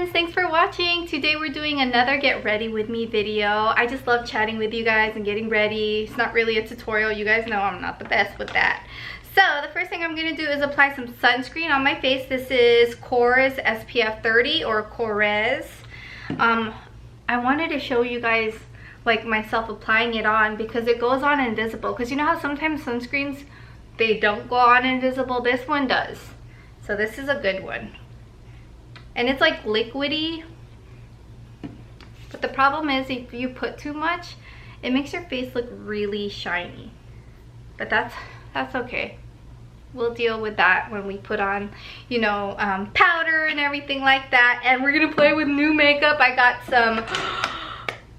friends, thanks for watching. Today we're doing another get ready with me video. I just love chatting with you guys and getting ready. It's not really a tutorial. You guys know I'm not the best with that. So the first thing I'm going to do is apply some sunscreen on my face. This is Korres SPF 30 or Korres. I wanted to show you guys like myself applying it on because it goes on invisible. Because you know how sometimes sunscreens, they don't go on invisible? This one does. So this is a good one. And it's like liquidy. But the problem is if you put too much, it makes your face look really shiny. But that's okay. We'll deal with that when we put on, you know, powder and everything like that. And we're gonna play with new makeup. I got some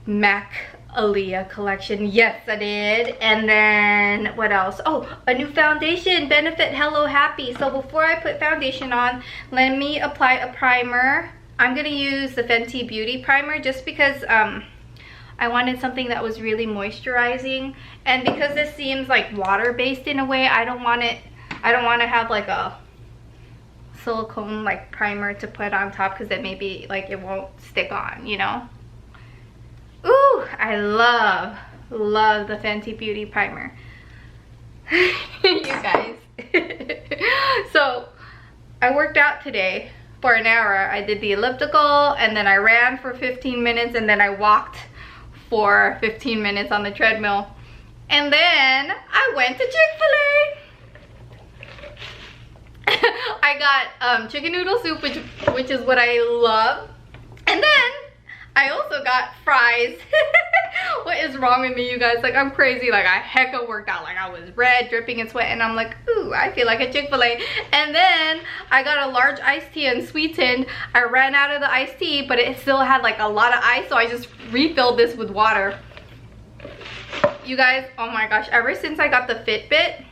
MAC Aaliyah collection. Yes, I did. And then what else? Oh, a new foundation, Benefit Hello Happy. So before I put foundation on, let me apply a primer. I'm gonna use the Fenty Beauty primer just because I wanted something that was really moisturizing, and because this seems like water-based in a way, I don't want to have like a silicone like primer to put on top because then maybe like it won't stick on, you know. Ooh, I love the Fenty Beauty primer. You guys. So I worked out today for an hour. I did the elliptical and then I ran for 15 minutes and then I walked for 15 minutes on the treadmill. And then I went to Chick-fil-A. I got chicken noodle soup, which is what I love. And then I also got fries. What is wrong with me, you guys? Like, I'm crazy. Like, I hecka worked out. Like, I was red, dripping in sweat, and I'm like, ooh, I feel like a Chick-fil-A. And then I got a large iced tea unsweetened. I ran out of the iced tea, but it still had like a lot of ice, so I just refilled this with water. You guys, oh my gosh, ever since I got the Fitbit,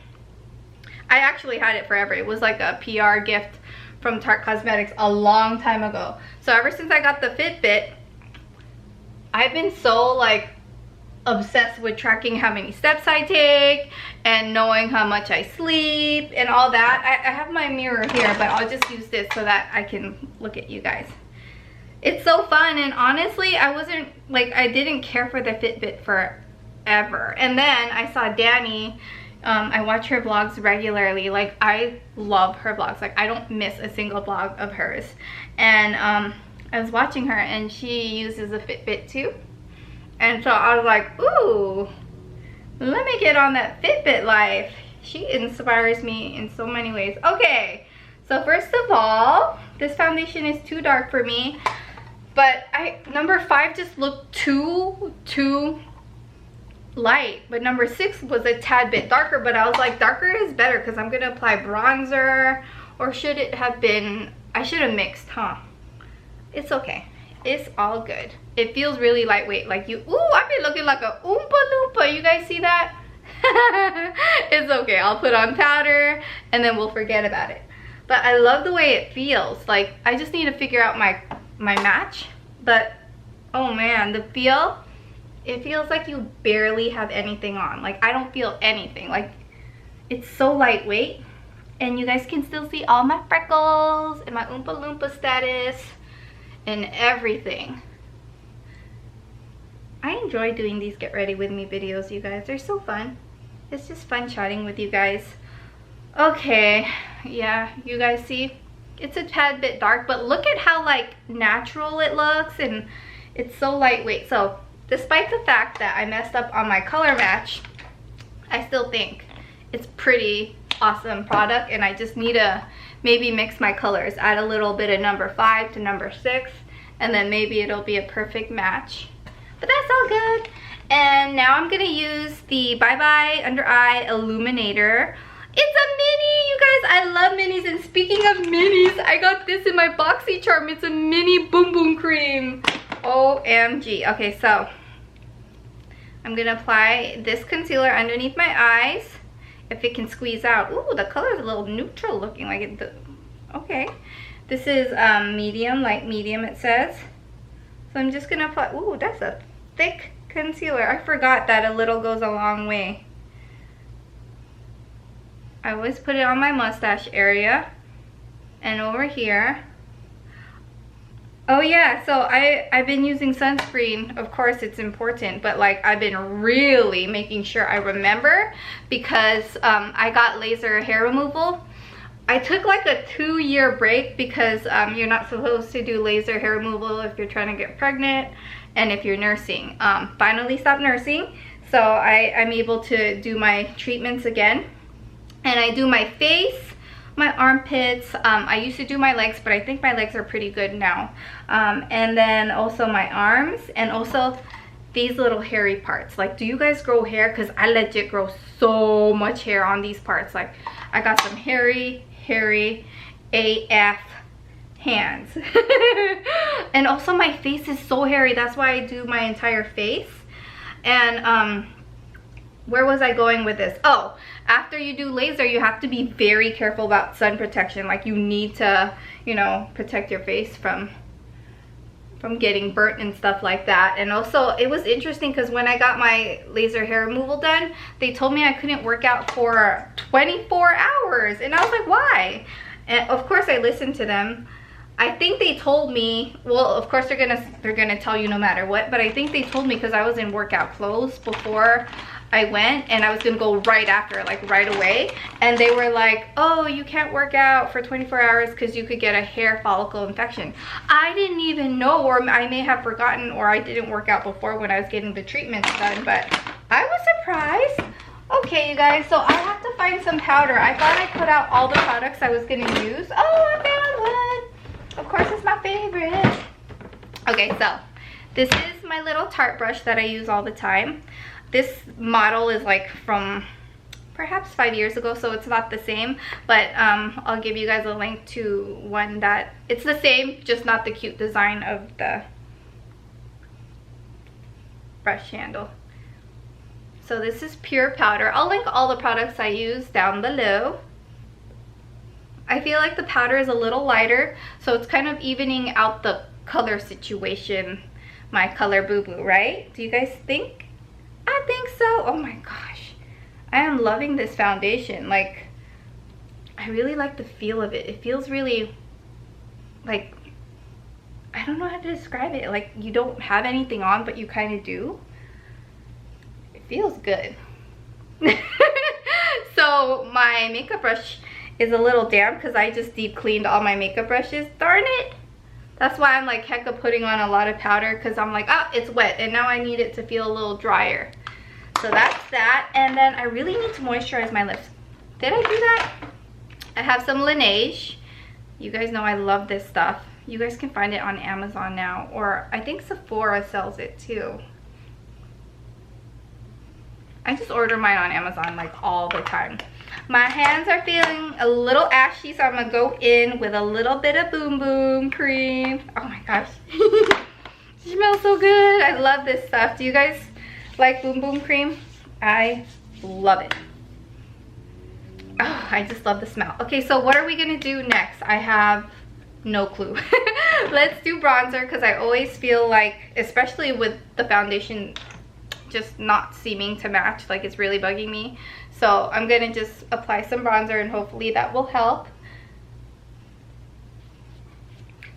I actually had it forever. It was like a PR gift from Tarte Cosmetics a long time ago. So ever since I got the Fitbit, I've been so like obsessed with tracking how many steps I take and knowing how much I sleep and all that. I have my mirror here, but I'll just use this so that I can look at you guys. It's so fun, and honestly, I didn't care for the Fitbit forever. And then I saw Danny. I watch her vlogs regularly. Like, I love her vlogs. Like, I don't miss a single vlog of hers. And I was watching her and she uses a Fitbit too. And so I was like, ooh, let me get on that Fitbit life. She inspires me in so many ways. Okay, so first of all, this foundation is too dark for me. But number 5 just looked too light. But number 6 was a tad bit darker. But I was like, darker is better because I'm going to apply bronzer. Or should it have been, I should have mixed, huh? It's okay. It's all good. It feels really lightweight. Like I've been looking like a Oompa Loompa. You guys see that? It's okay. I'll put on powder and then we'll forget about it. But I love the way it feels. Like, I just need to figure out my match. But, oh man, the feel, it feels like you barely have anything on. Like, I don't feel anything. Like, it's so lightweight. And you guys can still see all my freckles and my Oompa Loompa status and everything. I enjoy doing these get ready with me videos, you guys. They're so fun. It's just fun chatting with you guys. Okay, yeah, you guys see? It's a tad bit dark, but look at how like natural it looks, and it's so lightweight. So despite the fact that I messed up on my color match, I still think it's pretty awesome product, and I just need to maybe mix my colors, add a little bit of number 5 to number 6, and then maybe it'll be a perfect match. But that's all good. And now I'm gonna use the Bye Bye Under Eye Illuminator. It's a mini, you guys. I love minis. And speaking of minis, I got this in my BoxyCharm. It's a mini Boom Boom Cream. OMG. Okay, so I'm gonna apply this concealer underneath my eyes. If it can squeeze out. Ooh, the color is a little neutral looking. Like it. Okay. This is medium, light medium it says. So I'm just gonna apply. Ooh, that's a thick concealer. I forgot that a little goes a long way. I always put it on my mustache area and over here. Oh yeah, so I've been using sunscreen. Of course it's important, but like I've been really making sure I remember because I got laser hair removal. I took like a 2-year break because you're not supposed to do laser hair removal if you're trying to get pregnant and if you're nursing. Finally stopped nursing, so I'm able to do my treatments again. And I do my face, my armpits. I used to do my legs, but I think my legs are pretty good now. And then also my arms, and also these little hairy parts. Like, do you guys grow hair? Because I legit grow so much hair on these parts. Like, I got some hairy AF hands. And also my face is so hairy. That's why I do my entire face. And where was I going with this? Oh, after you do laser, you have to be very careful about sun protection. Like, you need to, you know, protect your face from getting burnt and stuff like that. And also it was interesting because when I got my laser hair removal done, they told me I couldn't work out for 24 hours, and I was like, why? And of course I listened to them. I think they told me, well, of course they're gonna tell you no matter what, but I think they told me because I was in workout clothes before I went, and I was gonna go right after, like right away, and they were like, oh, you can't work out for 24 hours because you could get a hair follicle infection. I didn't even know, or I may have forgotten, or I didn't work out before when I was getting the treatments done, but I was surprised. Okay, you guys, so I have to find some powder. I thought I put out all the products I was gonna use. Oh, I found one. Of course, it's my favorite. Okay, so this is my little Tarte brush that I use all the time. This model is like from perhaps 5 years ago, so it's not the same, but I'll give you guys a link to one that it's the same, just not the cute design of the brush handle. So this is pure powder. I'll link all the products I use down below. I feel like the powder is a little lighter, so it's kind of evening out the color situation, my color boo-boo, right? Do you guys think? I think so. Oh my gosh, I am loving this foundation. Like, I really like the feel of it. It feels really like, I don't know how to describe it. Like, you don't have anything on, but you kind of do. It feels good. So my makeup brush is a little damp because I just deep cleaned all my makeup brushes. Darn it. That's why I'm like hecka putting on a lot of powder, because I'm like, oh, it's wet and now I need it to feel a little drier. So that's that. And then I really need to moisturize my lips. Did I do that? I have some Laneige. You guys know I love this stuff. You guys can find it on Amazon now, or I think Sephora sells it too. I just order mine on Amazon like all the time. My hands are feeling a little ashy, so I'm gonna go in with a little bit of Boom Boom cream. Oh my gosh. It smells so good. I love this stuff. Do you guys like Boom Boom cream? I love it. Oh, I just love the smell. Okay, so what are we gonna do next? I have no clue. Let's do bronzer, because I always feel like, especially with the foundation just not seeming to match, like it's really bugging me. So I'm gonna just apply some bronzer and hopefully that will help.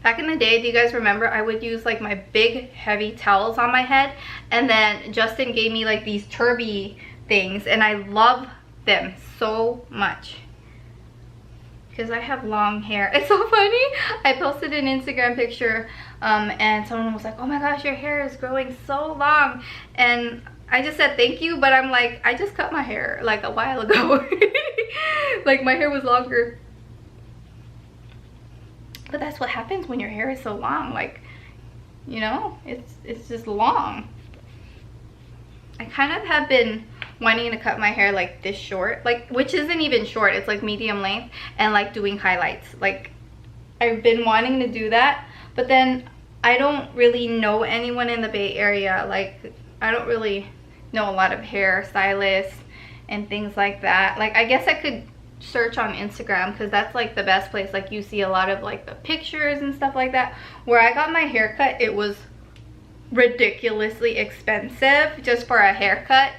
Back in the day, do you guys remember, I would use like my big heavy towels on my head, and then Justin gave me like these turby things, and I love them so much because I have long hair. It's so funny. I posted an Instagram picture and someone was like, oh my gosh, your hair is growing so long, and I just said thank you, but I'm like, I just cut my hair like a while ago. Like, my hair was longer. But that's what happens when your hair is so long. Like, you know, it's just long. I kind of have been wanting to cut my hair like this short, like, which isn't even short, it's like medium length, and like doing highlights. Like, I've been wanting to do that, but then I don't really know anyone in the Bay Area. Like, I don't really know a lot of hairstylists and things like that. Like, I guess I could search on Instagram, because that's like the best place. Like, you see a lot of like the pictures and stuff like that. Where I got my haircut, it was ridiculously expensive just for a haircut.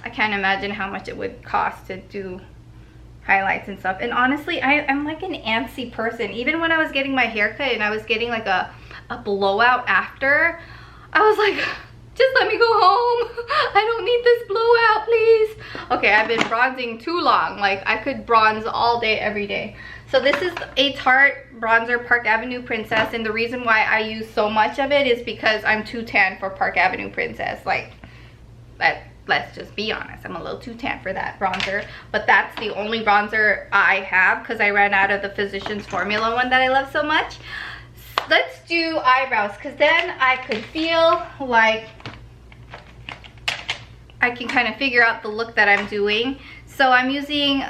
I can't imagine how much it would cost to do highlights and stuff. And honestly, I'm like an antsy person. Even when I was getting my haircut and I was getting like a a blowout after, I was like, just let me go home. I don't need this blowout, please. Okay, I've been bronzing too long. Like, I could bronze all day, every day. So this is a Tarte bronzer, Park Avenue Princess, and the reason why I use so much of it is because I'm too tan for Park Avenue Princess. Like, let's just be honest, I'm a little too tan for that bronzer. But that's the only bronzer I have because I ran out of the Physicians Formula one that I love so much. Let's do eyebrows, because then I could feel like I can kind of figure out the look that I'm doing. So I'm using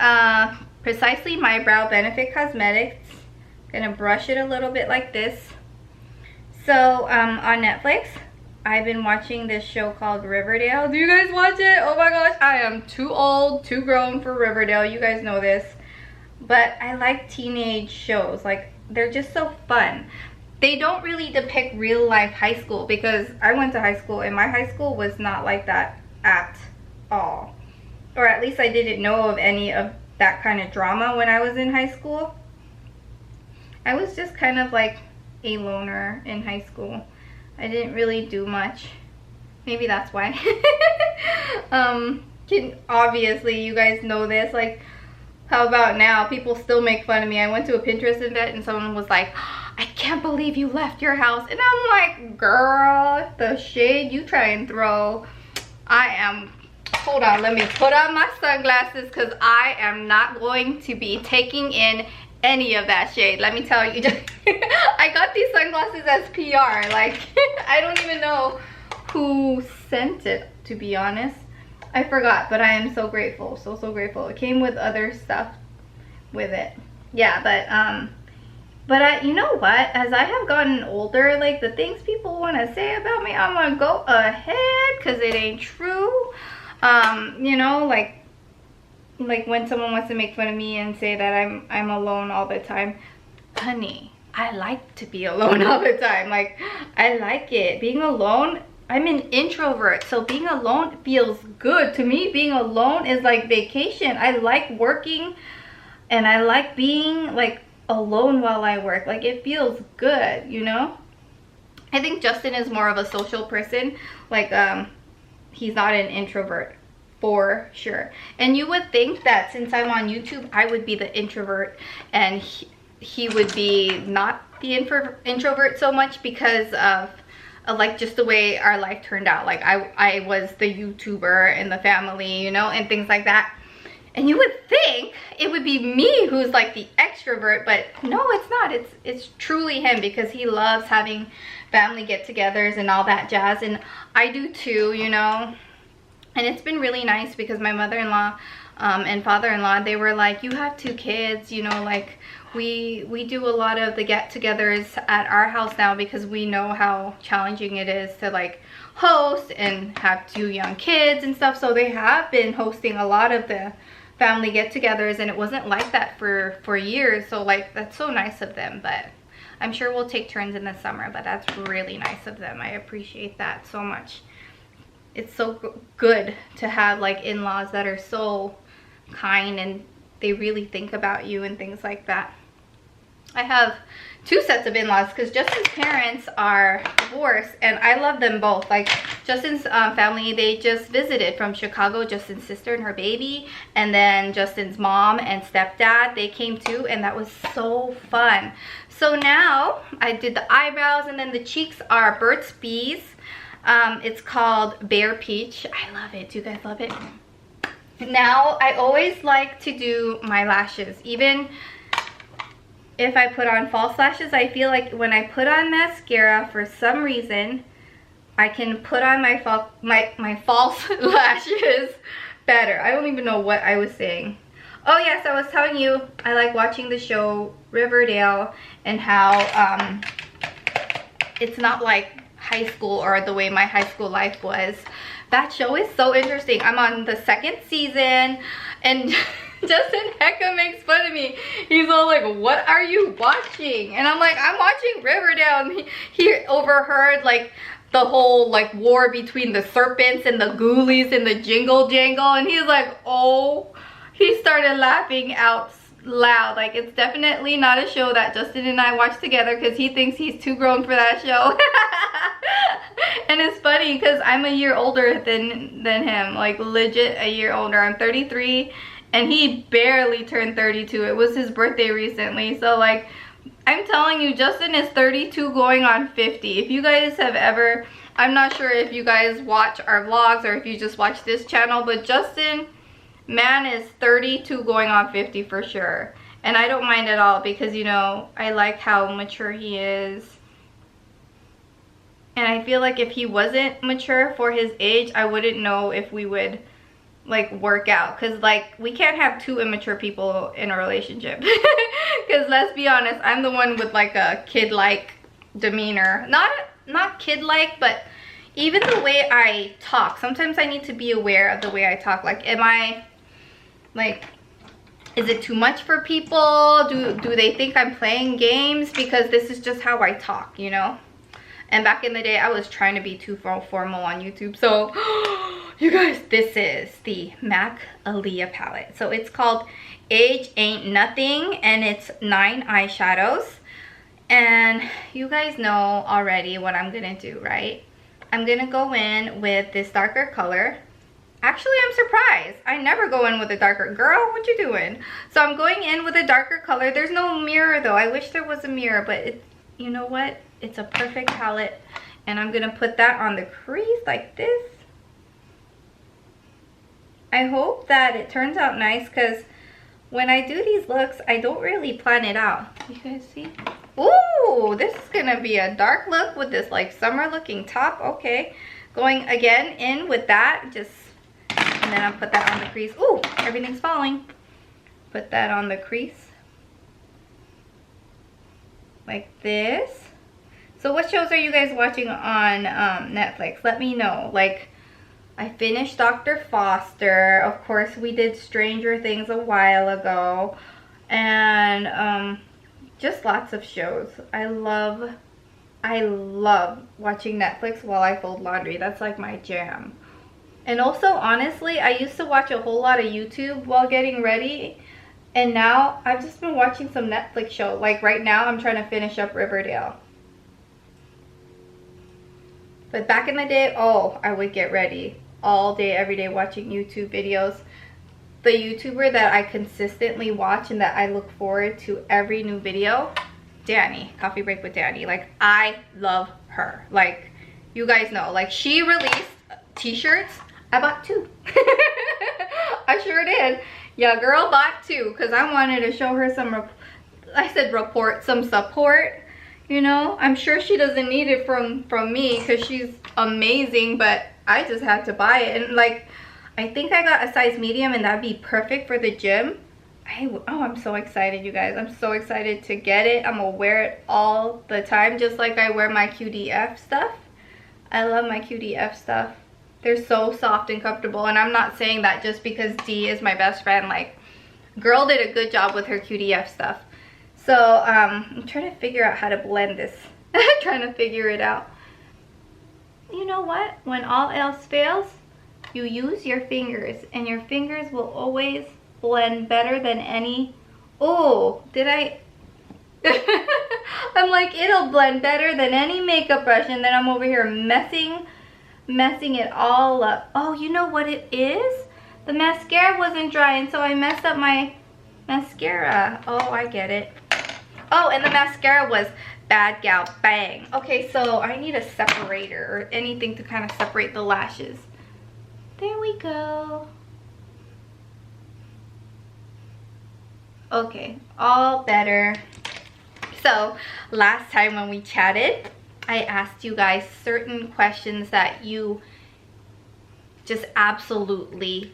Precisely My Brow Benefit Cosmetics. Gonna brush it a little bit like this. So on Netflix, I've been watching this show called Riverdale. Do you guys watch it? Oh my gosh, I am too old, too grown for Riverdale. You guys know this. But I like teenage shows. Like, they're just so fun. They don't really depict real life high school, because I went to high school and my high school was not like that at all. Or at least I didn't know of any of that kind of drama when I was in high school. I was just kind of like a loner in high school. I didn't really do much. Maybe that's why. Obviously, you guys know this. Like, how about now? People still make fun of me. I went to a Pinterest event and someone was like, I can't believe you left your house. And I'm like, girl, the shade you try and throw. Hold on, let me put on my sunglasses, because I am not going to be taking in any of that shade. Let me tell you. I got these sunglasses as PR. Like, I don't even know who sent it, to be honest. I forgot, but I am so grateful. So grateful. It came with other stuff with it. Yeah, but you know what? As I have gotten older, like, the things people want to say about me, I'm gonna go ahead, because it ain't true. You know, like when someone wants to make fun of me and say that I'm alone all the time. Honey, I like to be alone all the time. Like, I like it. Being alone, I'm an introvert, so being alone feels good. To me, being alone is like vacation. I like working, and I like being like alone while I work. Like, it feels good, you know? I think Justin is more of a social person. Like, he's not an introvert, for sure. And you would think that since I'm on YouTube, I would be the introvert, and he would be not the introvert so much, because of like just the way our life turned out. Like, I was the YouTuber in the family, you know, and things like that. And you would think it would be me who's like the extrovert, but no, it's not. It's truly him, because he loves having family get-togethers and all that jazz, and I do too, you know. And it's been really nice, because my mother-in-law and father-in-law, they were like, you have 2 kids, you know, like we do a lot of the get-togethers at our house now, because we know how challenging it is to like host and have 2 young kids and stuff. So they have been hosting a lot of the family get-togethers, and it wasn't like that for years. So like, that's so nice of them. But I'm sure we'll take turns in the summer, but that's really nice of them. I appreciate that so much. It's so good to have like in-laws that are so kind, and they really think about you and things like that. I have 2 sets of in-laws, because Justin's parents are divorced, and I love them both. Like, Justin's family, they just visited from Chicago. Justin's sister and her baby, and then Justin's mom and stepdad, they came too, and that was so fun. So now I did the eyebrows, and then the cheeks are Burt's Bees. It's called Bear Peach. I love it. Do you guys love it? Now I always like to do my lashes. Even if I put on false lashes, I feel like when I put on mascara, for some reason, I can put on my false lashes better. I don't even know what I was saying. Oh yes, I was telling you I like watching the show Riverdale, and how it's not like high school or the way my high school life was. That show is so interesting. I'm on the 2nd season, and Justin Hecka makes fun of me. He's all like, what are you watching? And I'm like, I'm watching Riverdale. And he overheard like the whole like war between the serpents and the ghoulies and the jingle jangle, and he's like, oh, he started laughing out loud. Like, it's definitely not a show that Justin and I watch together because he thinks he's too grown for that show. And it's funny because I'm a year older than him, like legit a year older. I'm 33 and he barely turned 32. It was his birthday recently. So like, I'm telling you, Justin is 32 going on 50. If you guys have ever, I'm not sure if you guys watch our vlogs or if you just watch this channel, but Justin, man, is 32 going on 50 for sure. And I don't mind at all because, you know, I like how mature he is. And I feel like if he wasn't mature for his age, I wouldn't know if we would like work out, because like we can't have two immature people in a relationship. Because let's be honest, I'm the one with like a kid-like demeanor. Not kid-like, but even the way I talk, sometimes I need to be aware of the way I talk. Like, am I like, is it too much for people? Do they think I'm playing games? Because this is just how I talk, you know. And back in the day, I was trying to be too formal on YouTube. So, you guys, this is the MAC Alia palette. So, it's called Age Ain't Nothing, and it's 9 eyeshadows. And you guys know already what I'm going to do, right? I'm going to go in with this darker color. Actually, I'm surprised. I never go in with a darker. Girl, what you doing? So, I'm going in with a darker color. There's no mirror, though. I wish there was a mirror, but it's, you know what? It's a perfect palette, and I'm gonna put that on the crease like this. I hope that it turns out nice, because when I do these looks, I don't really plan it out. You guys see? Ooh, this is gonna be a dark look with this like summer looking top. Okay, going again in with that, just, and then I'll put that on the crease. Ooh, everything's falling. Put that on the crease like this. So what shows are you guys watching on Netflix? Let me know. Like, I finished Dr. Foster. Of course, we did Stranger Things a while ago. And just lots of shows. I love watching Netflix while I fold laundry. That's like my jam. And also, honestly, I used to watch a whole lot of YouTube while getting ready. And now, I've just been watching some Netflix show. Like right now, I'm trying to finish up Riverdale. But back in the day, oh, I would get ready all day, every day watching YouTube videos. The YouTuber that I consistently watch and that I look forward to every new video, Danny, Coffee Break with Danny. Like, I love her. Like, you guys know, like, she released t-shirts. I bought 2. I sure did. Yeah, girl bought 2 because I wanted to show her some, some support. You know, I'm sure she doesn't need it from me because she's amazing, but I just had to buy it. And like, I think I got a size medium, and that'd be perfect for the gym. I'm so excited, you guys. I'm so excited to get it. I'm gonna wear it all the time, just like I wear my QDF stuff. I love my QDF stuff. They're so soft and comfortable, and I'm not saying that just because D is my best friend. Like, girl did a good job with her QDF stuff. So, I'm trying to figure out how to blend this. Trying to figure it out. You know what? When all else fails, you use your fingers. And your fingers will always blend better than any... Oh, did I... I'm like, it'll blend better than any makeup brush. And then I'm over here messing it all up. Oh, you know what it is? The mascara wasn't dry, and so I messed up my mascara. Oh, I get it. Oh, and the mascara was Bad Gal Bang. Okay, so I need a separator or anything to kind of separate the lashes. There we go. Okay, all better. So, last time when we chatted, I asked you guys certain questions that you just absolutely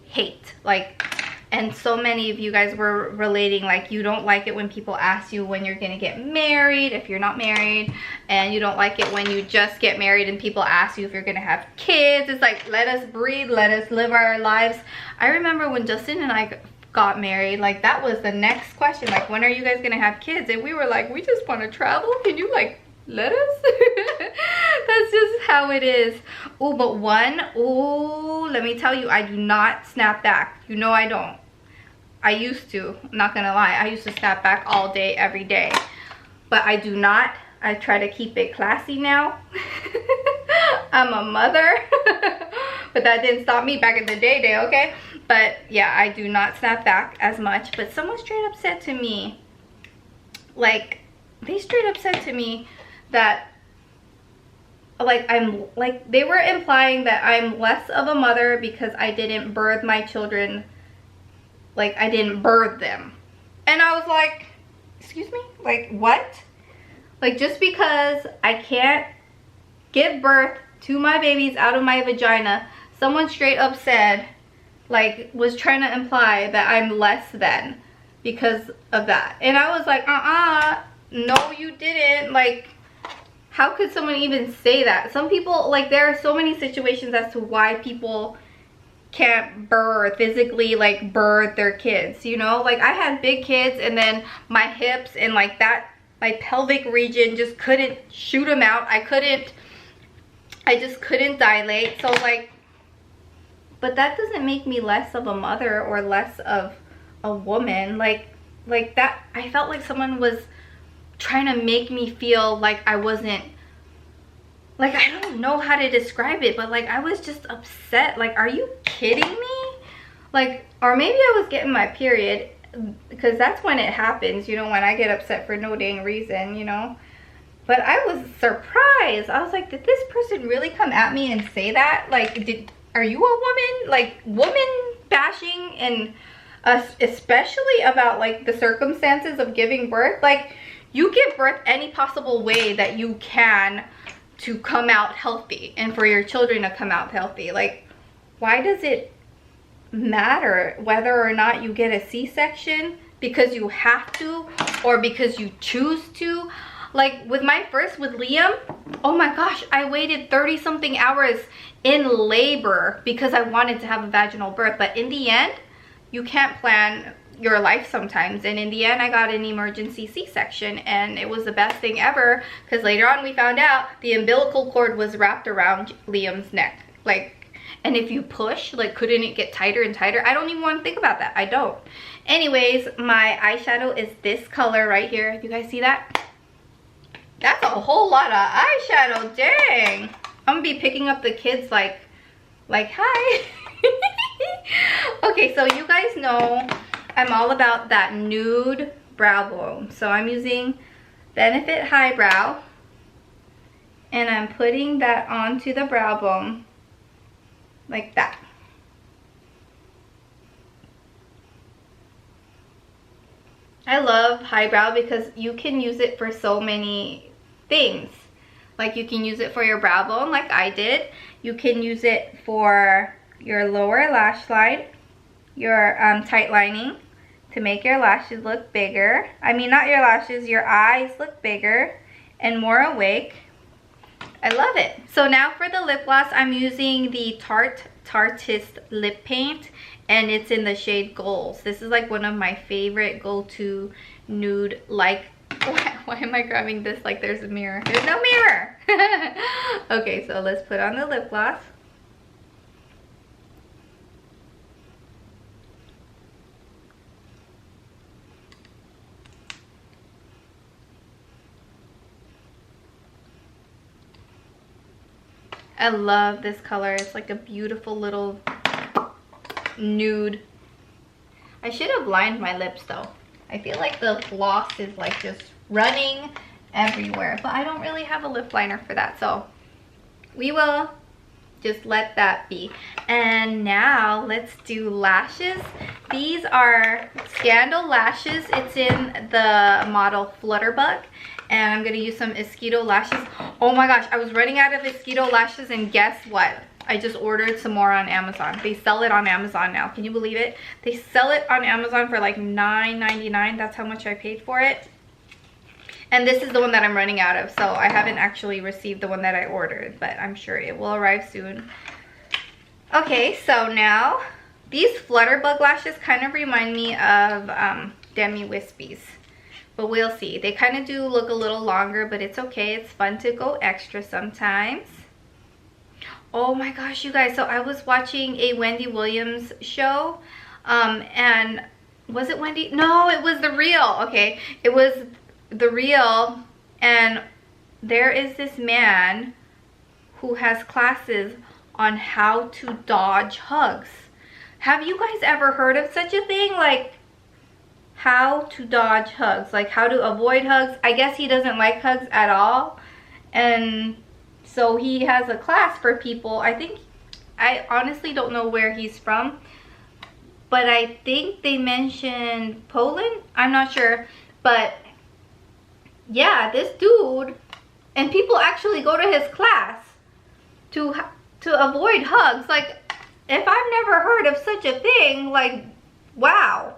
hate. Like, and so many of you guys were relating, like, you don't like it when people ask you when you're gonna get married if you're not married, and you don't like it when you just get married and people ask you if you're gonna have kids. It's like, let us breathe, let us live our lives. I remember when Justin and I got married, like, that was the next question, like, when are you guys gonna have kids? And we were like, we just want to travel. Can you like let us? That's just how it is. Oh, but let me tell you, I do not snap back. You know I don't. I used to, I'm not gonna lie, I used to snap back all day, every day. But I do not. I try to keep it classy now. I'm a mother. But that didn't stop me back in the day, okay? But yeah, I do not snap back as much. But someone straight up said to me, like, they straight up said to me that, like, they were implying that I'm less of a mother because I didn't birth my children. Like, I didn't birth them. And I was like, excuse me? Like, what? Like, just because I can't give birth to my babies out of my vagina, someone straight up said, like, was trying to imply that I'm less than because of that. And I was like, no, you didn't. Like, how could someone even say that? Some people, like, there are so many situations as to why people can't physically like birth their kids, you know? Like, I had big kids, and then my hips and like that, my pelvic region just couldn't shoot them out. I just couldn't dilate. So like, but that doesn't make me less of a mother or less of a woman. Like that, I felt like someone was trying to make me feel like I wasn't, like, I don't know how to describe it, but like, I was just upset. Like, are you kidding me? Like, or maybe I was getting my period, because that's when it happens, you know, when I get upset for no dang reason, you know. But I was surprised. I was like, did this person really come at me and say that? Like, are you a woman? Like, woman bashing, and especially about like the circumstances of giving birth. Like, you give birth any possible way that you can to come out healthy and for your children to come out healthy. Like, why does it matter whether or not you get a C-section because you have to or because you choose to? Like, with my first, with Liam, oh my gosh, I waited 30 something hours in labor because I wanted to have a vaginal birth. But in the end, you can't plan your life sometimes, and in the end I got an emergency C-section, and it was the best thing ever, because later on we found out the umbilical cord was wrapped around Liam's neck. Like, and if you push, like, couldn't it get tighter and tighter? I don't even want to think about that. I don't. Anyways, my eyeshadow is this color right here. You guys see that? That's a whole lot of eyeshadow. Dang, I'm gonna be picking up the kids like hi. Okay, so you guys know I'm all about that nude brow bone. So I'm using Benefit Highbrow, and I'm putting that onto the brow bone like that. I love highbrow because you can use it for so many things. Like, you can use it for your brow bone like I did. You can use it for your lower lash line, your tight lining, to make your lashes look bigger. I mean, not your lashes, your eyes look bigger and more awake. I love it. So now for the lip gloss, I'm using the Tarteist lip paint, and it's in the shade Goals. This is like one of my favorite go-to nude, like, why am I grabbing this like there's a mirror? There's no mirror. Okay, so let's put on the lip gloss. I love this color. It's like a beautiful little nude. I should have lined my lips though. I feel like the gloss is like just running everywhere, but I don't really have a lip liner for that, so we will just let that be. And now let's do lashes. These are Scandal lashes. It's in the model Flutterbug, and I'm gonna use some Esquito lashes. Oh my gosh, I was running out of Esquito lashes, and guess what? I just ordered some more on Amazon. They sell it on Amazon now. Can you believe it? They sell it on Amazon for like $9.99. That's how much I paid for it. And this is the one that I'm running out of. So I haven't actually received the one that I ordered, but I'm sure it will arrive soon. Okay, so now these Flutterbug lashes kind of remind me of Demi Wispies. But we'll see. They kind of do look a little longer, but it's okay. It's fun to go extra sometimes. Oh my gosh, you guys, so I was watching a Wendy Williams show, and Was it Wendy? No, it was The Real. Okay, it was The Real, and there is this man who has classes on how to dodge hugs. Have you guys ever heard of such a thing? Like, how to dodge hugs, like how to avoid hugs. I guess he doesn't like hugs at all, and so he has a class for people. I honestly don't know where he's from, but I think they mentioned Poland. I'm not sure, but yeah, this dude, and people actually go to his class to avoid hugs. Like, if I've never heard of such a thing, like, wow.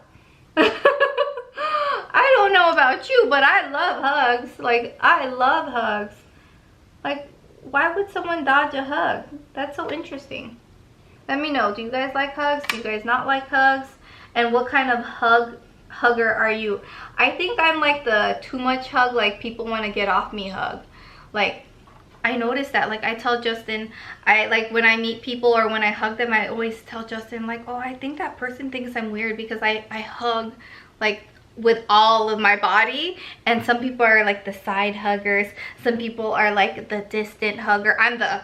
I don't know about you, but I love hugs. Like, I love hugs. Like, why would someone dodge a hug? That's so interesting. Let me know. Do you guys like hugs? Do you guys not like hugs? And what kind of hugger are you? I think I'm like the too much hug, like people want to get off me hug. Like, I noticed that. Like, I tell Justin, I like when I meet people or when I hug them, I always tell Justin, like, oh, I think that person thinks I'm weird because I hug like with all of my body, and some people are like the side huggers, some people are like the distant hugger. I'm the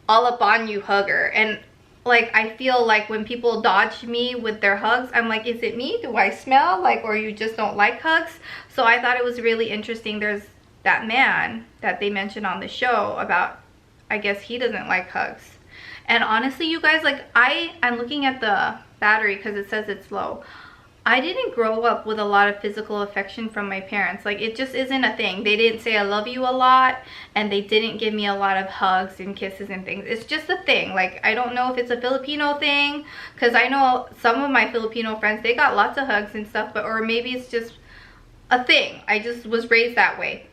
all up on you hugger, and like I feel like when people dodge me with their hugs, I'm like, is it me? Do I smell like, or you just don't like hugs? So I thought it was really interesting. There's that man that they mentioned on the show about, I guess he doesn't like hugs. And honestly, you guys, like I'm looking at the battery because it says it's low. I didn't grow up with a lot of physical affection from my parents. Like, it just isn't a thing. They didn't say I love you a lot, and they didn't give me a lot of hugs and kisses and things. It's just a thing. Like, I don't know if it's a Filipino thing, because I know some of my Filipino friends, they got lots of hugs and stuff, but or maybe it's just a thing. I just was raised that way.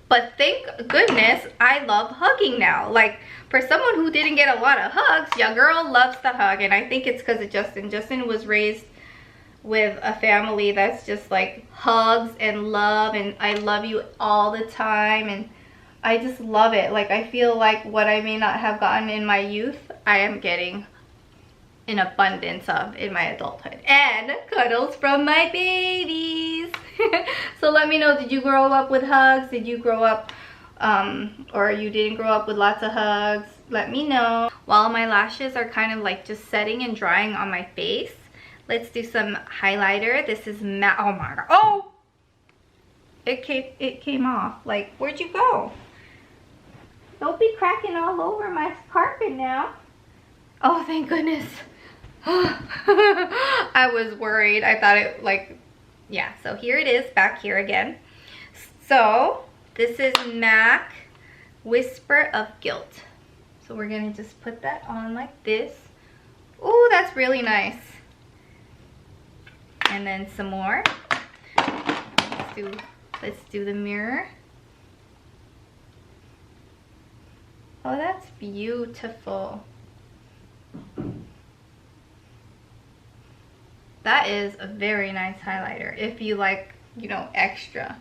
But thank goodness I love hugging now. Like, for someone who didn't get a lot of hugs, your girl loves to hug, and I think it's because of Justin. Justin was raised with a family that's just like hugs and love, and I love you all the time, and I just love it. Like, I feel like what I may not have gotten in my youth, I am getting an abundance of in my adulthood. And cuddles from my babies. So let me know, did you grow up with hugs? Did you grow up or you didn't grow up with lots of hugs? Let me know. While my lashes are kind of like just setting and drying on my face, let's do some highlighter. This is matte. Oh my god. Oh! It came off. Like, where'd you go? Don't be cracking all over my carpet now. Oh, thank goodness. I was worried. I thought it, like, yeah. So here it is, back here again. So this is MAC Whisper of Guilt. So we're gonna just put that on like this. Oh, that's really nice. And then some more. Let's do the mirror. Oh, that's beautiful. That is a very nice highlighter if you like, you know, extra.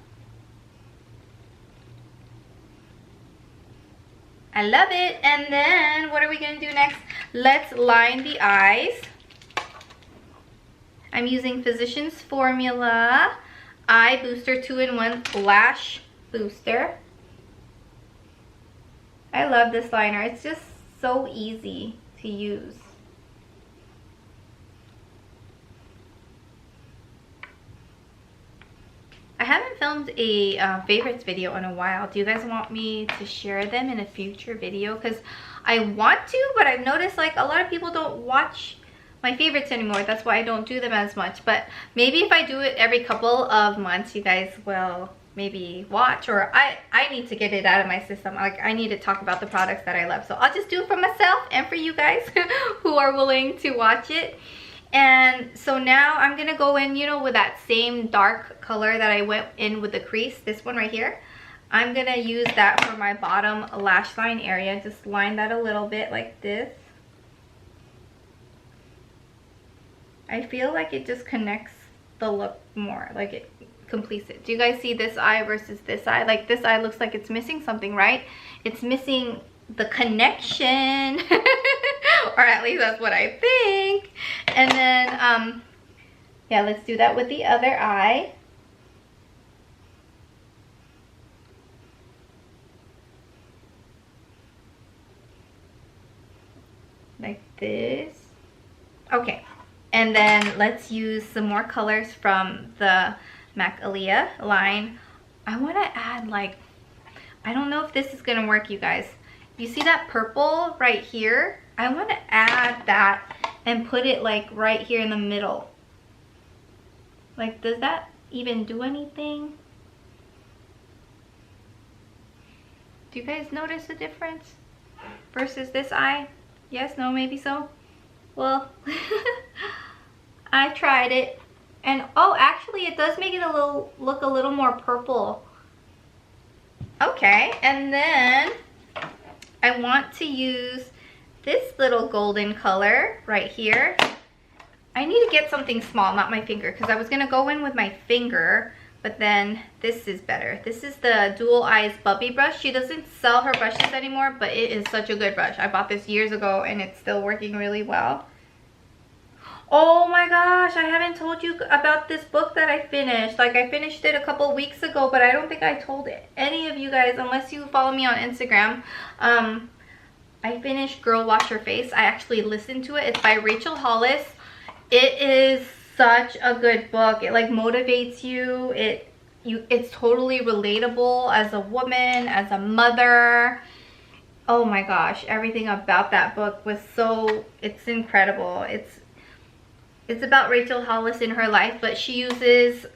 I love it. And then what are we gonna do next? Let's line the eyes. I'm using Physicians Formula Eye Booster 2-in-1 Lash Booster. I love this liner. It's just so easy to use. I haven't filmed a favorites video in a while. Do you guys want me to share them in a future video? Because I want to, but I've noticed like a lot of people don't watch my favorites anymore. That's why I don't do them as much. But maybe if I do it every couple of months, you guys will maybe watch, or I need to get it out of my system. Like, I need to talk about the products that I love. So I'll just do it for myself and for you guys who are willing to watch it. And so now I'm gonna go in, you know, with that same dark color that I went in with the crease, this one right here. I'm gonna use that for my bottom lash line area. Just line that a little bit like this. I feel like it just connects the look more, like it completes it. Do you guys see this eye versus this eye? Like, this eye looks like it's missing something, right? It's missing the connection. Or at least that's what I think. And then Yeah, let's do that with the other eye. Like this. Okay, and then let's use some more colors from the MAC Aaliyah line. I want to add, like, I don't know if this is gonna work, you guys. You see that purple right here? I want to add that and put it like right here in the middle. Like, does that even do anything? Do you guys notice the difference versus this eye? Yes, no, maybe so? Well, I tried it, and oh, actually it does make it look a little more purple. Okay, and then I want to use this little golden color right here. I need to get something small, not my finger, because I was gonna go in with my finger, but then this is better. This is the Dual Eyes Bubby brush. She doesn't sell her brushes anymore, but it is such a good brush. I bought this years ago and it's still working really well. Oh my gosh, I haven't told you about this book that I finished. Like, I finished it a couple weeks ago, but I don't think I told any of you guys unless you follow me on Instagram. I finished Girl Wash Your Face. I actually listened to it. It's by Rachel Hollis. It is such a good book. It like motivates you. It's totally relatable as a woman, as a mother. Oh my gosh, everything about that book was it's incredible. It's about Rachel Hollis in her life, but she uses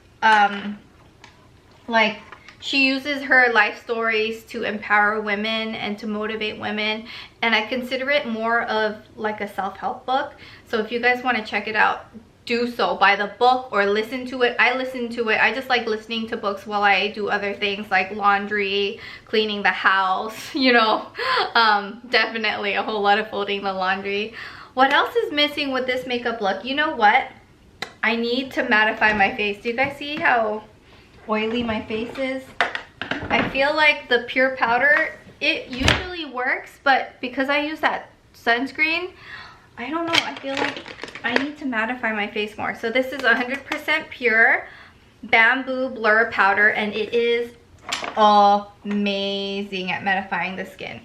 she uses her life stories to empower women and to motivate women, and I consider it more of like a self-help book. So if you guys want to check it out, do so. Buy the book or listen to it. I listen to it. I just like listening to books while I do other things like laundry, cleaning the house, you know. Definitely a whole lot of folding the laundry. What else is missing with this makeup look? You know what? I need to mattify my face. Do you guys see how oily my face is? I feel like the pure powder, it usually works, but because I use that sunscreen, I don't know, I feel like I need to mattify my face more. So this is 100% pure bamboo blur powder, and it is amazing at mattifying the skin.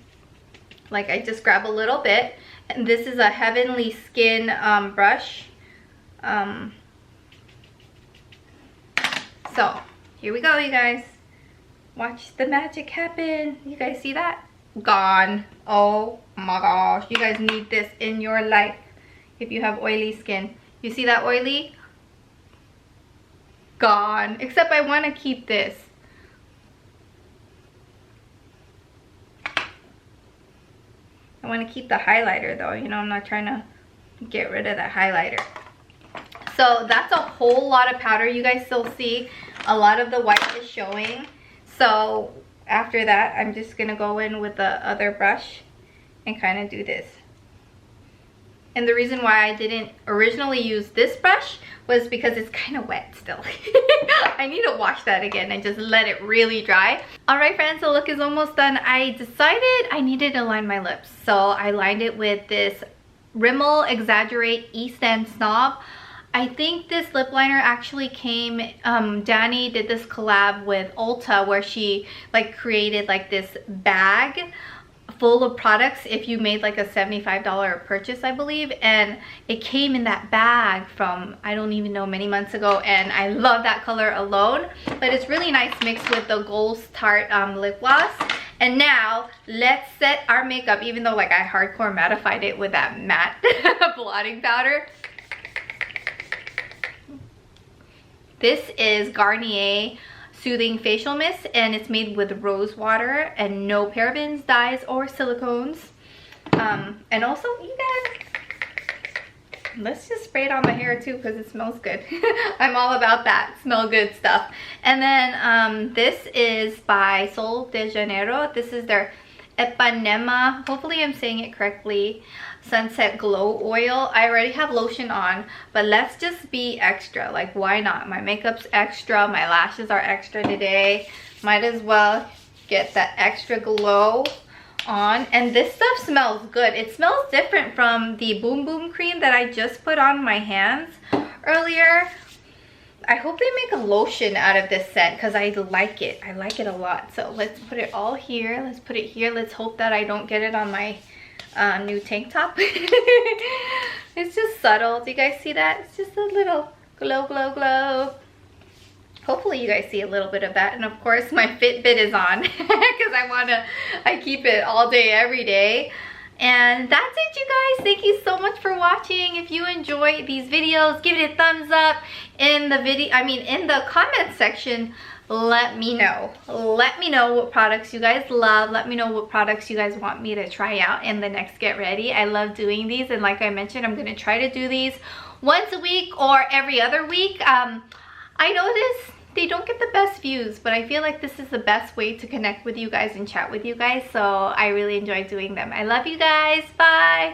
Like, I just grab a little bit, and this is a Heavenly Skin brush. So here we go, you guys. Watch the magic happen. You guys see that? Gone. Oh my gosh, you guys need this in your life if you have oily skin. You see that oily? Gone. Except I want to keep this. I want to keep the highlighter though, you know. I'm not trying to get rid of that highlighter. So that's a whole lot of powder. You guys still see a lot of the white is showing. So after that, I'm just gonna go in with the other brush and kind of do this. And the reason why I didn't originally use this brush was because it's kind of wet still. I need to wash that again and just let it really dry. Alright friends, the look is almost done. I decided I needed to line my lips. So I lined it with this Rimmel Exaggerate East End Snob. I think this lip liner actually came, Danny did this collab with Ulta where she like created like this bag full of products if you made like a $75 purchase, I believe, and it came in that bag from, I don't even know, many months ago, and I love that color alone. But it's really nice mixed with the Goals Tarte lip gloss. And now let's set our makeup, even though like I hardcore mattified it with that matte blotting powder. This is Garnier Soothing Facial Mist, and it's made with rose water and no parabens, dyes, or silicones. And also, you guys, let's just spray it on my hair too because it smells good. I'm all about that smell good stuff. And then this is by Sol de Janeiro. This is their Ipanema, hopefully I'm saying it correctly, Sunset Glow Oil. I already have lotion on, but let's just be extra. Like, why not? My makeup's extra, my lashes are extra today. Might as well get that extra glow on. And this stuff smells good. It smells different from the Boom Boom cream that I just put on my hands earlier. I hope they make a lotion out of this scent because I like it. I like it a lot. So let's put it all here. Let's put it here. Let's hope that I don't get it on my new tank top. It's just subtle. Do you guys see that? It's just a little glow, glow, glow. Hopefully you guys see a little bit of that. And of course my Fitbit is on because I keep it all day, every day. And that's it, you guys. Thank you so much for watching. If you enjoy these videos, give it a thumbs up. In the comment section, let me know. Let me know what products you guys love. Let me know what products you guys want me to try out in the next Get Ready. I love doing these, and like I mentioned, I'm gonna try to do these once a week or every other week. I noticed they don't get the best views, but I feel like this is the best way to connect with you guys and chat with you guys, so I really enjoy doing them. I love you guys. Bye.